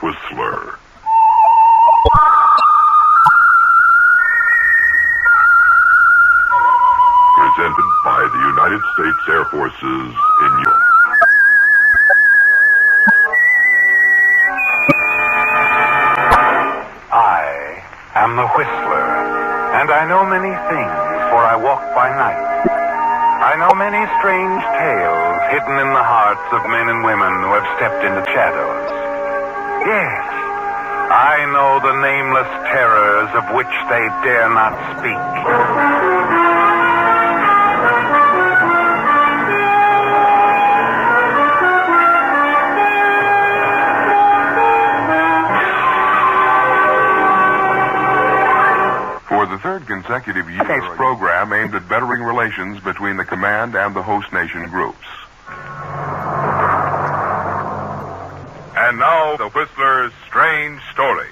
Whistler. Presented by the United States Air Forces in Europe. I am the Whistler, and I know many things, for I walk by night. I know many strange tales hidden in the hearts of men and women who have stepped into shadows. Yes, I know the nameless terrors of which they dare not speak. For the third consecutive year, a program aimed at bettering relations between the command and the host nation groups. And now, the Whistler's strange story.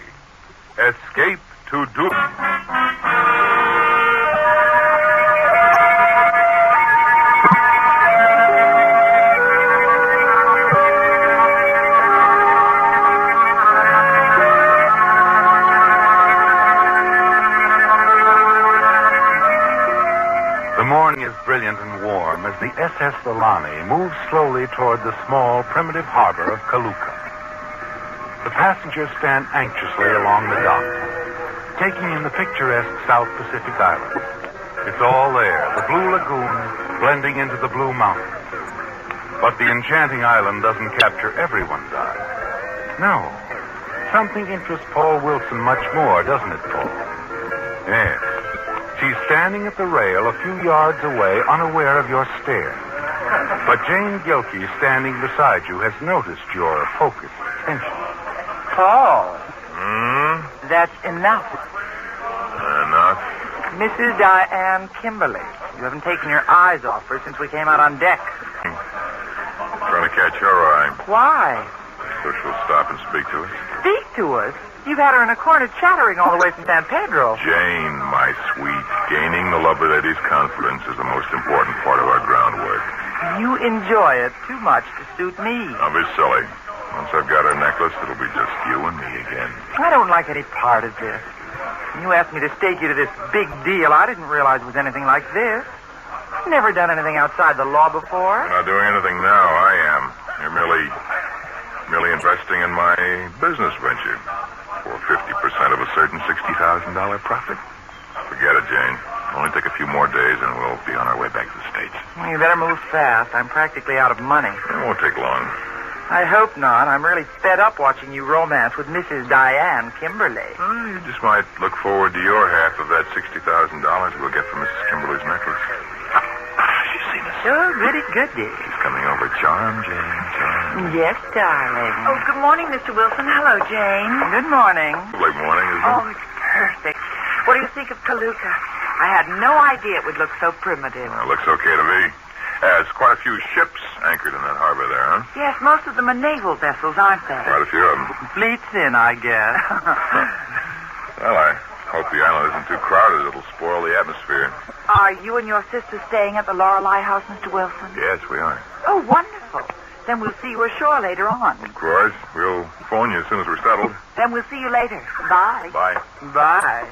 Escape to Doom. The morning is brilliant and warm as the SS Solani moves slowly toward the small, primitive harbor of Kaluka. The passengers stand anxiously along the dock, taking in the picturesque South Pacific Islands. It's all there, the blue lagoon blending into the blue mountains. But the enchanting island doesn't capture everyone's eye. No. Something interests Paul Wilson much more, doesn't it, Paul? Yes. She's standing at the rail a few yards away, unaware of your stare. But Jane Gilkey, standing beside you, has noticed your focused attention. Paul, That's that's enough. enough. Mrs. Diane Kimberly. You haven't taken your eyes off her since we came out on deck. Trying to catch her eye, Why? so she'll stop and speak to us. Speak to us. You've had her in a corner chattering all the way from San Pedro. Jane, my sweet, gaining the lovely lady's confidence is the most important part of our groundwork. You enjoy it too much to suit me. Don't be silly. Once I've got her necklace, it'll be just you and me again. I don't like any part of this. When you asked me to stake you to this big deal, I didn't realize it was anything like this. I've never done anything outside the law before. You're not doing anything now, I am. You're merely investing in my business venture for 50% of a certain $60,000 profit. Forget it, Jane. It'll only take a few more days and we'll be on our way back to the States. Well, you better move fast. I'm practically out of money. It won't take long. I hope not. I'm really fed up watching you romance with Mrs. Diane Kimberly. You just might look forward to your half of that $60,000 we'll get from Mrs. Kimberly's necklace. She's seen us. Oh, goody, goody. She's coming over. Charm, Jane, charm. Yes, darling. Oh, good morning, Mr. Wilson. Hello, Jane. Good morning. Lovely morning, isn't it? Oh, it's perfect. What do you think of Kaluka? I had no idea it would look so primitive. Well, it looks okay to me. There's quite a few ships anchored in that harbor there, huh? Yes, most of them are naval vessels, aren't they? Quite a few of them. Fleet's in, I guess. Well, I hope the island isn't too crowded. It'll spoil the atmosphere. Are you and your sister staying at the Lorelei house, Mr. Wilson? Yes, we are. Oh, wonderful. Then we'll see you ashore later on. Of course. We'll phone you as soon as we're settled. Then we'll see you later. Bye. Bye. Bye.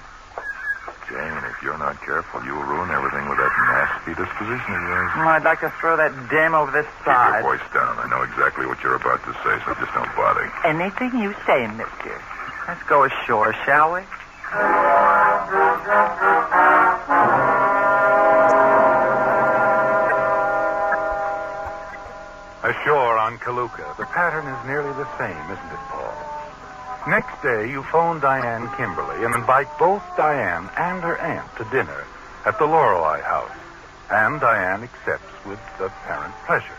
Jane, if you're not careful, you'll ruin everything with that nasty disposition of yours. I'd like to throw that dame over this Keep your side. voice down. I know exactly what you're about to say, so just don't bother. Anything you say, mister. Let's go ashore, shall we? Ashore on Kaluka, the pattern is nearly the same, isn't it, Paul? Next day, you phone Diane Kimberly and invite both Diane and her aunt to dinner at the Lorelei house. And Diane accepts with apparent pleasure.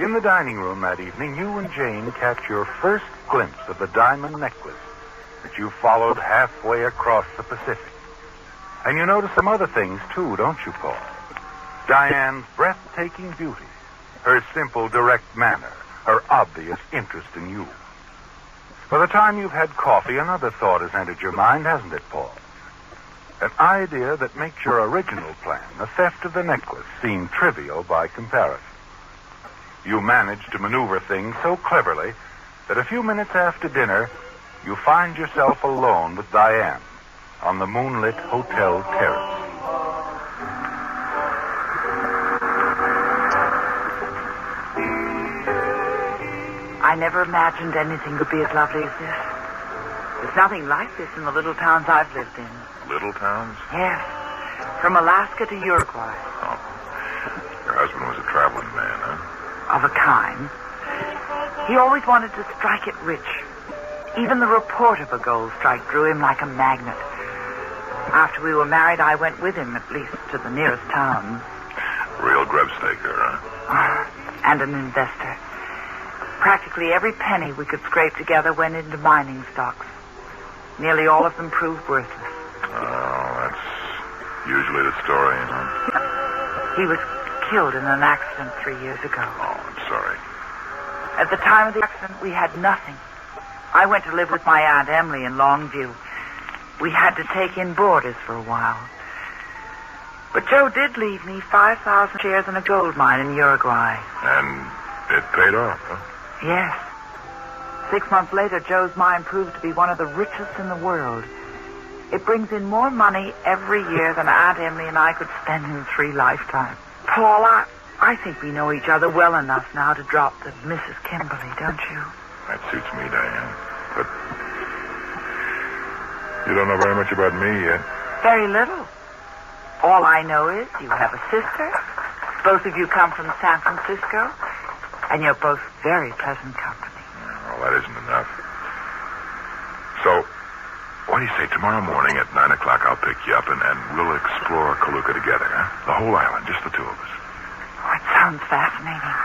In the dining room that evening, you and Jane catch your first glimpse of the diamond necklace that you followed halfway across the Pacific. And you notice some other things, too, don't you, Paul? Diane's breathtaking beauty, her simple, direct manner, her obvious interest in you. By the time you've had coffee, another thought has entered your mind, hasn't it, Paul? An idea that makes your original plan, the theft of the necklace, seem trivial by comparison. You manage to maneuver things so cleverly that a few minutes after dinner, you find yourself alone with Diane on the moonlit hotel terrace. I never imagined anything could be as lovely as this. There's nothing like this in the little towns I've lived in. Little towns? Yes. From Alaska to Uruguay. Oh. Your husband was a traveling man, huh? Of a kind. He always wanted to strike it rich. Even the report of a gold strike drew him like a magnet. After we were married, I went with him, at least to the nearest town. Real grubstaker, huh? And an investor. Practically every penny we could scrape together went into mining stocks. Nearly all of them proved worthless. Oh, that's usually the story, huh? He was killed in an accident 3 years ago. Oh, I'm sorry. At the time of the accident, we had nothing. I went to live with my Aunt Emily in Longview. We had to take in boarders for a while. But Joe did leave me 5,000 shares in a gold mine in Uruguay. And it paid off, huh? Yes. 6 months later, Joe's mine proved to be one of the richest in the world. It brings in more money every year than Aunt Emily and I could spend in 3 lifetimes. Paul, I think we know each other well enough now to drop the Mrs. Kimberly, don't you? That suits me, Diane. But you don't know very much about me yet. Very little. All I know is you have a sister. Both of you come from San Francisco. And you're both very pleasant company. Well, that isn't enough. So, what do you say? Tomorrow morning at 9 o'clock, I'll pick you up and we'll explore Kaluka together, huh? The whole island, just the two of us. Oh, it sounds fascinating.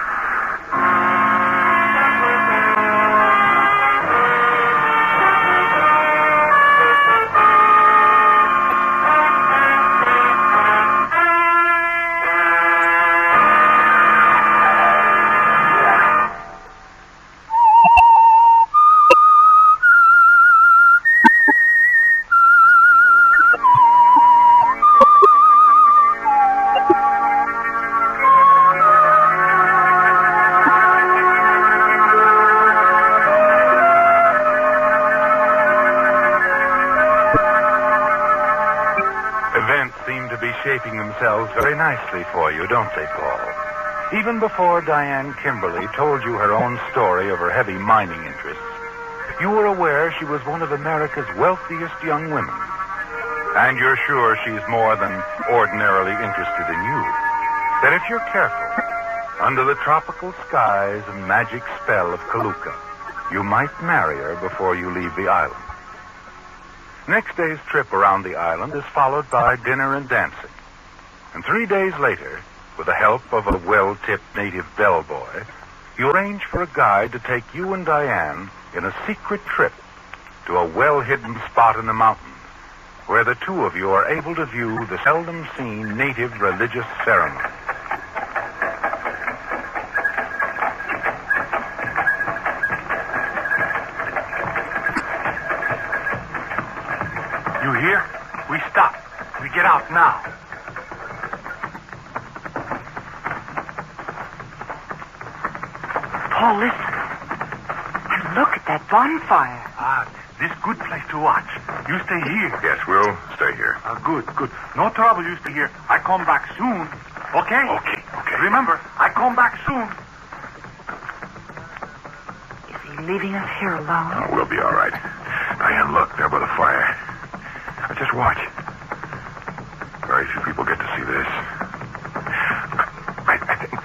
Shaping themselves very nicely for you, don't they, Paul? Even before Diane Kimberly told you her own story of her heavy mining interests, you were aware she was one of America's wealthiest young women. And you're sure she's more than ordinarily interested in you. That if you're careful, under the tropical skies and magic spell of Kaluka, you might marry her before you leave the island. Next day's trip around the island is followed by dinner and dancing. And 3 days later, with the help of a well-tipped native bellboy, you arrange for a guide to take you and Diane in a secret trip to a well-hidden spot in the mountains where the two of you are able to view the seldom-seen native religious ceremony. You hear? We stop. We get out now. Paul, listen. And look at that bonfire. This good place to watch. You stay here. Yes, we'll stay here. Good. No trouble, you stay here. I come back soon. Okay? Okay. Remember, I come back soon. Is he leaving us here alone? Oh, we'll be all right. Diane, look, there by the fire. Now, just watch. Very few people get to see this. I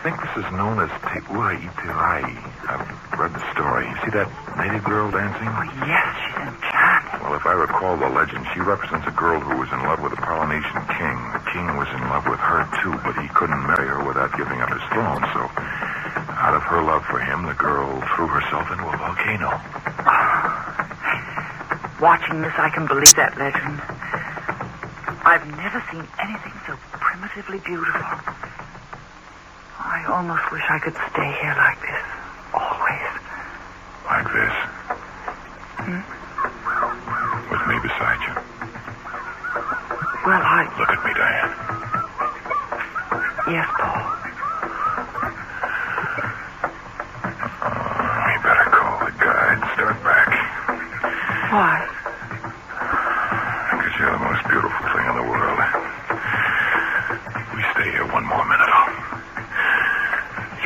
think this is known as Te'ua Itirai. I've read the story. You see that native girl dancing? Oh, yes, she's enchanted. Well, if I recall the legend, she represents a girl who was in love with a Polynesian king. The king was in love with her, too, but he couldn't marry her without giving up his throne. So, out of her love for him, the girl threw herself into a volcano. Watching this, I can believe that legend. I've never seen anything so primitively beautiful. I almost wish I could stay here like this. Always. Like this? With me beside you. Well, Look at me, Diane. Yes, Paul. We better call the guide.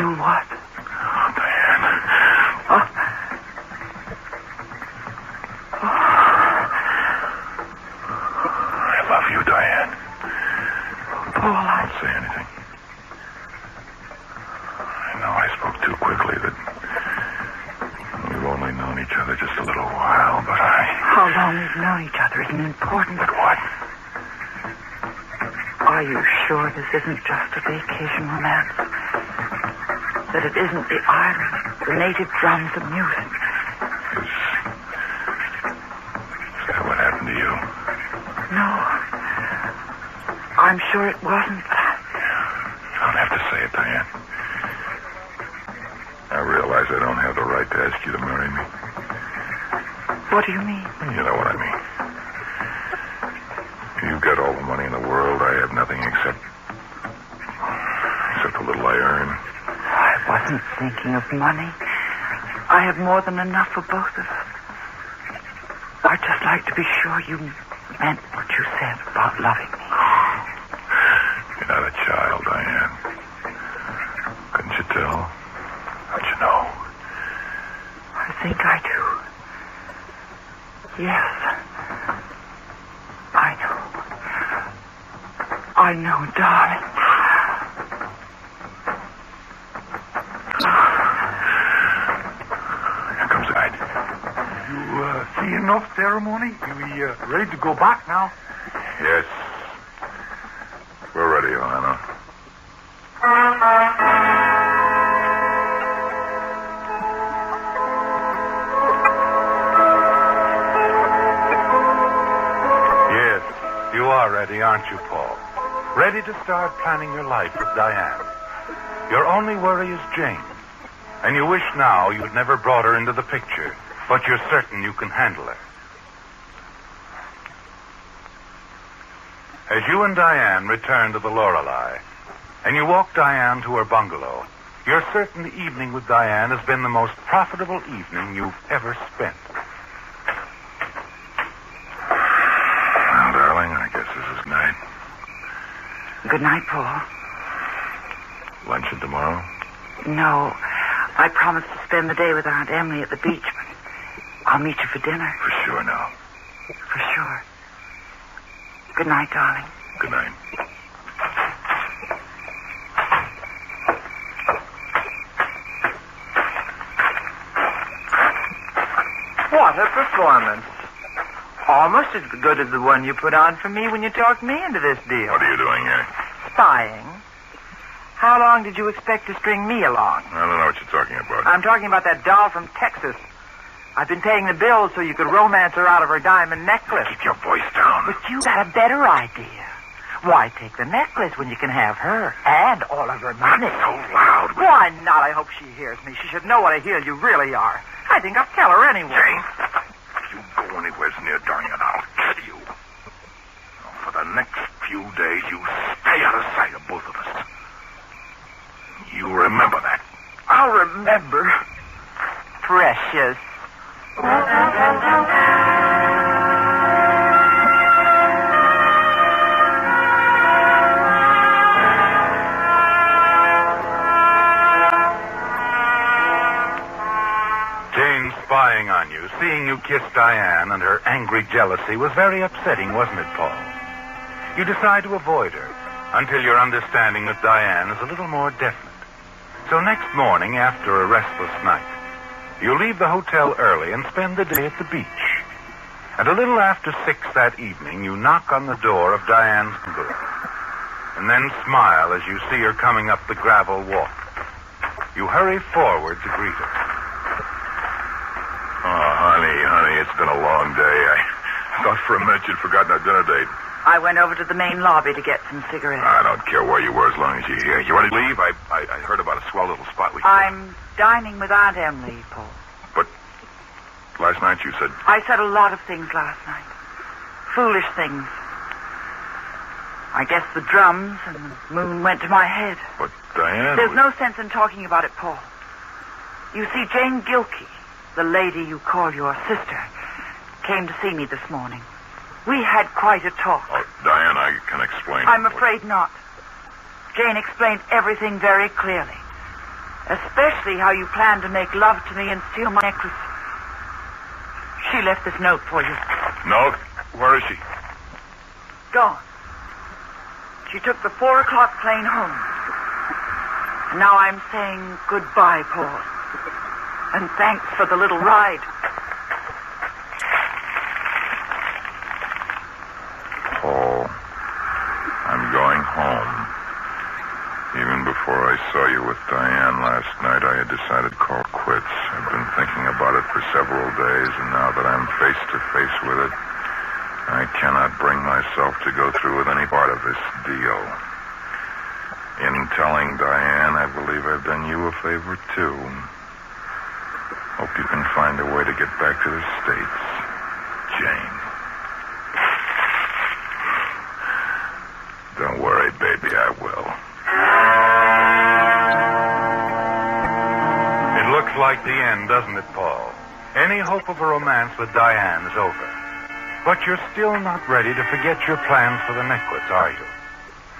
You what? Oh, Diane. Oh. I love you, Diane. Paul, Don't say anything. I know I spoke too quickly, that we've only known each other just a little while, but How long we've known each other isn't important. But what? Are you sure this isn't just a vacation romance? That it isn't the island, the native drums of music? Is that what happened to you? No. I'm sure it wasn't. You don't have to say it, Diane. I realize I don't have the right to ask you to marry me. What do you mean? You know what I mean. You've got all the money in the world. I have nothing except the little I earn. I wasn't thinking of money. I have more than enough for both of us. I'd just like to be sure you meant what you said about loving me. You're not a child, Diane. Couldn't you tell? How'd you know? I think I do. Yes. I know, darling. Here comes the guide. You see enough ceremony? We ready to go back now? Yes. We're ready, Johanna. Yes, you are ready, aren't you, Paul? Ready to start planning your life with Diane. Your only worry is Jane. And you wish now you had never brought her into the picture, but you're certain you can handle her. As you and Diane return to the Lorelei, and you walk Diane to her bungalow, you're certain the evening with Diane has been the most profitable evening you've ever spent. Well, darling, I guess this is night. Good night, Paul. Luncheon tomorrow? No, I promised to spend the day with Aunt Emily at the beach, but I'll meet you for dinner. For sure now. For sure. Good night, darling. Good night. What a performance. Almost as good as the one you put on for me when you talked me into this deal. What are you doing here? Spying. How long did you expect to string me along? I don't know what you're talking about. I'm talking about that doll from Texas. I've been paying the bills so you could romance her out of her diamond necklace. Keep your voice down. But you got a better idea. Why take the necklace when you can have her and all of her money? Not so loud. Why not? I hope she hears me. She should know what a heel you really are. I think I'll tell her anyway. Jane, if you go anywhere near Darien, I'll kill you. Now, for the next few days, you stay out of sight of both of us. You remember that. I'll remember. Precious. Jane spying on you, seeing you kiss Diane, and her angry jealousy was very upsetting, wasn't it, Paul? You decide to avoid her until your understanding with Diane is a little more definite. So next morning, after a restless night, you leave the hotel early and spend the day at the beach. At a little after 6 that evening, you knock on the door of Diane's bungalow, and then smile as you see her coming up the gravel walk. You hurry forward to greet her. Oh, honey, it's been a long day. I thought for a minute you'd forgotten our dinner date. I went over to the main lobby to get some cigarettes. I don't care where you were as long as you're here. You ready to leave? I heard about a swell little spot we can... I'm dining with Aunt Emily, Paul. But last night you said... I said a lot of things last night. Foolish things. I guess the drums and the moon went to my head. But Diane... There's no sense in talking about it, Paul. You see, Jane Gilkey, the lady you call your sister, came to see me this morning. We had quite a talk. Oh, Diane, I can explain... I'm afraid not. Jane explained everything very clearly. Especially how you plan to make love to me and steal my necklace. She left this note for you. Note? Where is she? Gone. She took the 4 o'clock plane home. And now I'm saying goodbye, Paul. And thanks for the little ride. Paul, I'm going home. Even before I saw you with Diane last night, I had decided to call quits. I've been thinking about it for several days, and now that I'm face to face with it, I cannot bring myself to go through with any part of this deal. In telling Diane, I believe I've done you a favor, too. Hope you can find a way to get back to the States, Jane. Don't worry, baby, I will. It looks like the end, doesn't it, Paul? Any hope of a romance with Diane is over. But you're still not ready to forget your plans for the necklace, are you?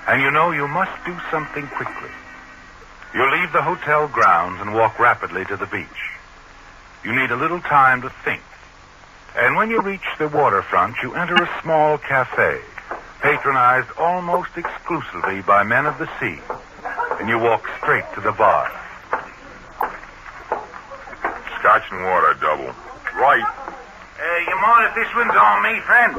And you know you must do something quickly. You leave the hotel grounds and walk rapidly to the beach. You need a little time to think. And when you reach the waterfront, you enter a small cafe, patronized almost exclusively by men of the sea. And you walk straight to the bar. Scotch and water, double. Right. You mind if this one's on me, friend?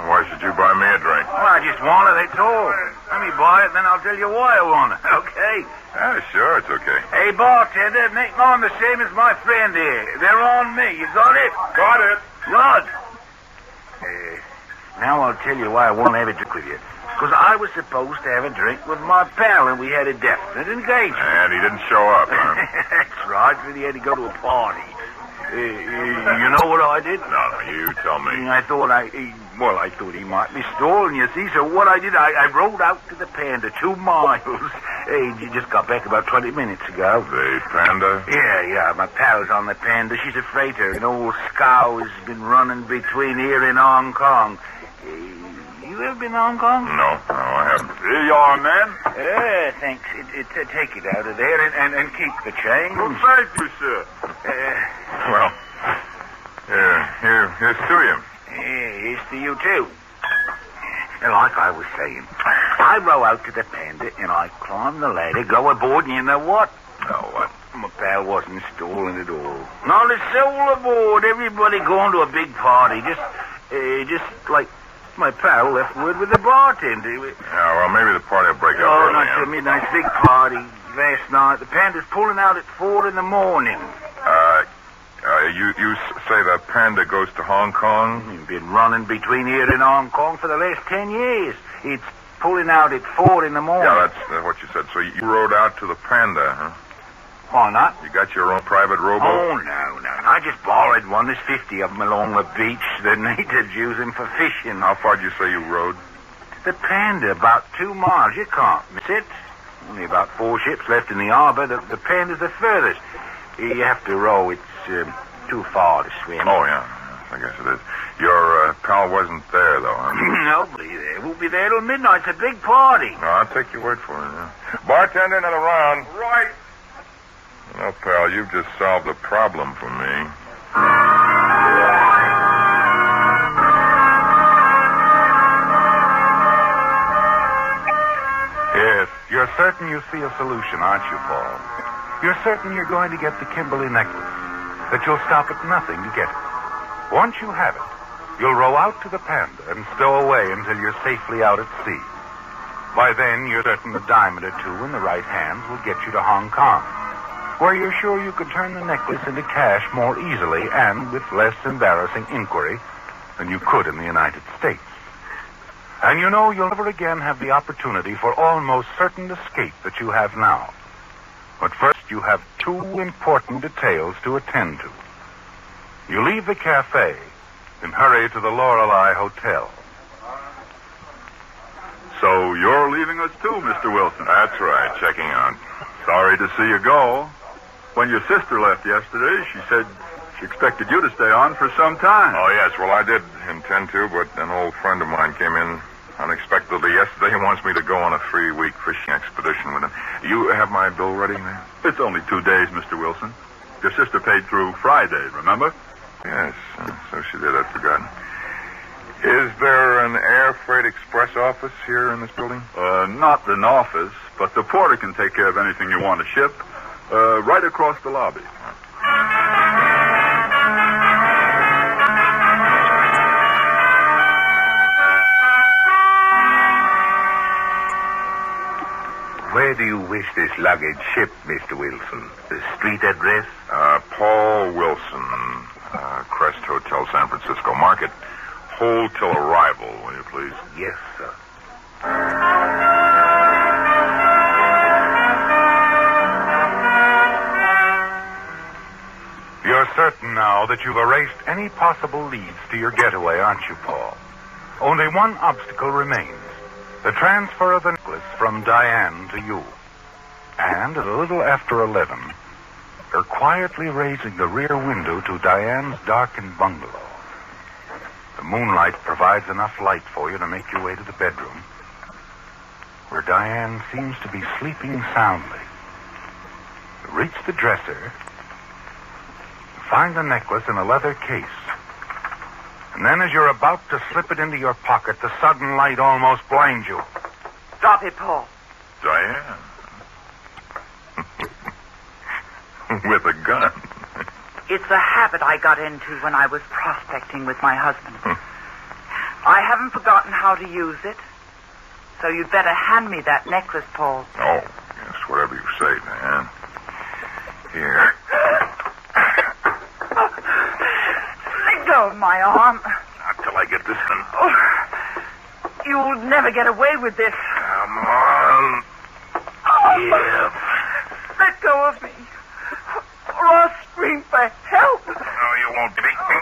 Why should you buy me a drink? Well, I just want it, that's all. Let me buy it, then I'll tell you why I want it, okay? Sure, it's okay. Hey, bartender, make mine the same as my friend here. They're on me. You got it? Got it. Rod. Now I'll tell you why I want to have a drink with you. Because I was supposed to have a drink with my pal, and we had a definite engagement. And he didn't show up, huh? That's right, but he had to go to a party. You know what I did? No, you tell me. I thought he might be stolen, you see. So what I did, I rode out to the Panda 2 miles. He just got back about 20 minutes ago. The Panda? Yeah. My pal's on the Panda. She's a freighter. An old scow has been running between here and Hong Kong. You ever been to Hong Kong? No, I haven't. Here you are, man. Thanks. Take it out of there and keep the change. Well, thank you, sir. Well, here's to you. Here's to you, too. Like I was saying, I row out to the Panda and I climb the ladder, go aboard, and you know what? No, what? My pal wasn't stolen at all. Not a soul aboard. Everybody going to a big party. Just like my pal left word with the bartender. Yeah, well, maybe the party will break up Oh, early. not till midnight. Big party last night. The Panda's pulling out at 4 in the morning. You say the Panda goes to Hong Kong? You've been running between here and Hong Kong for the last 10 years. It's pulling out at 4 in the morning. Yeah, that's what you said. So you rode out to the Panda, huh? Why not? You got your own private rowboat? Oh, no. I just borrowed one. There's 50 of them along the beach. The natives use them for fishing. How far did you say you rode? The Panda, about 2 miles. You can't miss it. Only about 4 ships left in the harbor. The Panda's the furthest. You have to row. It's too far to swim. Oh, yeah. I guess it is. Your pal wasn't there, though, huh? Nobody there. Won't be there till midnight. It's a big party. No, I'll take your word for it. Yeah. Bartender, another round. Right. No, pal, you've just solved a problem for me. Yes, you're certain you see a solution, aren't you, Paul? You're certain you're going to get the Kimberly necklace, that you'll stop at nothing to get it. Once you have it, you'll row out to the Panda and stow away until you're safely out at sea. By then, you're certain a diamond or two in the right hands will get you to Hong Kong, where you're sure you could turn the necklace into cash more easily and with less embarrassing inquiry than you could in the United States. And you know you'll never again have the opportunity for almost certain escape that you have now. But first, you have 2 important details to attend to. You leave the cafe and hurry to the Lorelei Hotel. So you're leaving us too, Mr. Wilson? That's right, checking out. Sorry to see you go. When your sister left yesterday, she said she expected you to stay on for some time. Oh, yes. Well, I did intend to, but an old friend of mine came in unexpectedly yesterday. He wants me to go on a 3-week fishing expedition with him. You have my bill ready, man? It's only 2 days, Mr. Wilson. Your sister paid through Friday, remember? Yes, so she did. I'd forgotten. Is there an air freight express office here in this building? Not an office, but the porter can take care of anything you want to ship. Right across the lobby. Where do you wish this luggage shipped, Mr. Wilson? The street address? Paul Wilson, Crest Hotel, San Francisco. Market. Hold till arrival, will you please? Yes, sir. You're certain now that you've erased any possible leads to your getaway, aren't you, Paul? Only one obstacle remains. The transfer of the necklace from Diane to you. And at a little after 11, you're quietly raising the rear window to Diane's darkened bungalow. The moonlight provides enough light for you to make your way to the bedroom, where Diane seems to be sleeping soundly. You reach the dresser, find the necklace in a leather case. And then as you're about to slip it into your pocket, the sudden light almost blinds you. Drop it, Paul. Diane. With a gun. It's a habit I got into when I was prospecting with my husband. I haven't forgotten how to use it. So you'd better hand me that necklace, Paul. Oh, yes, whatever you say, Diane. Here. Let go of my arm. Not till I get this done. Oh, you'll never get away with this. Come on. Oh, let go of me. Or I'll scream for help. No, you won't beat me.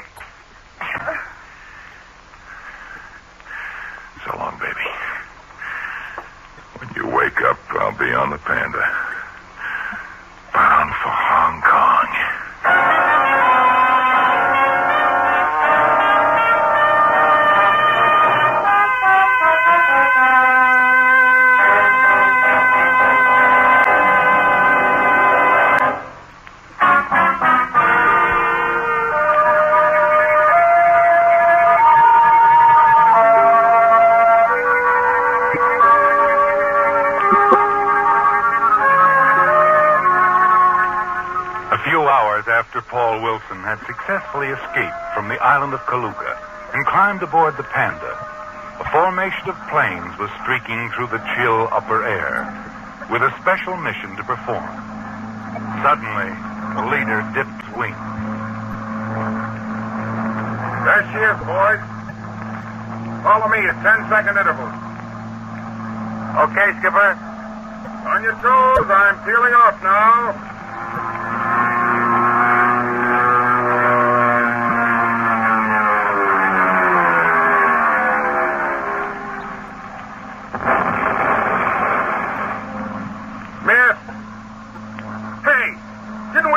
So long, baby. When you wake up, I'll be on the Panda. Bound for Hong Kong. After Paul Wilson had successfully escaped from the island of Kaluga and climbed aboard the Panda, a formation of planes was streaking through the chill upper air with a special mission to perform. Suddenly, the leader dipped his wings. There she is, boys. Follow me at 10-second intervals. Okay, Skipper. On your toes. I'm peeling off now.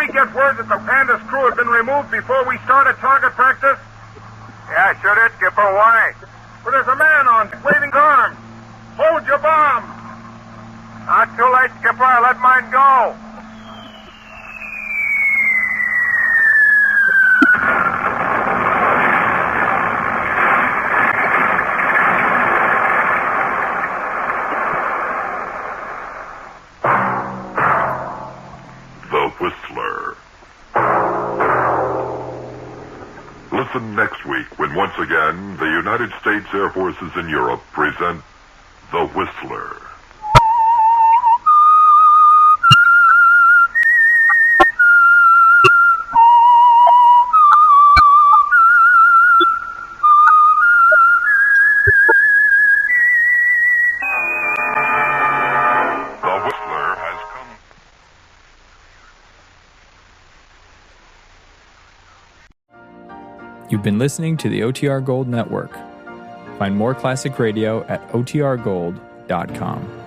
Get word that the Panda's crew had been removed before we started target practice? Yeah, sure did, Skipper. Why? Well, there's a man on waving arms. Hold your bomb. Not too late, Skipper. I let mine go. Listen next week when once again the United States Air Forces in Europe present The Whistler. The Whistler has come. You've been listening to the OTR Gold Network. Find more classic radio at otrgold.com.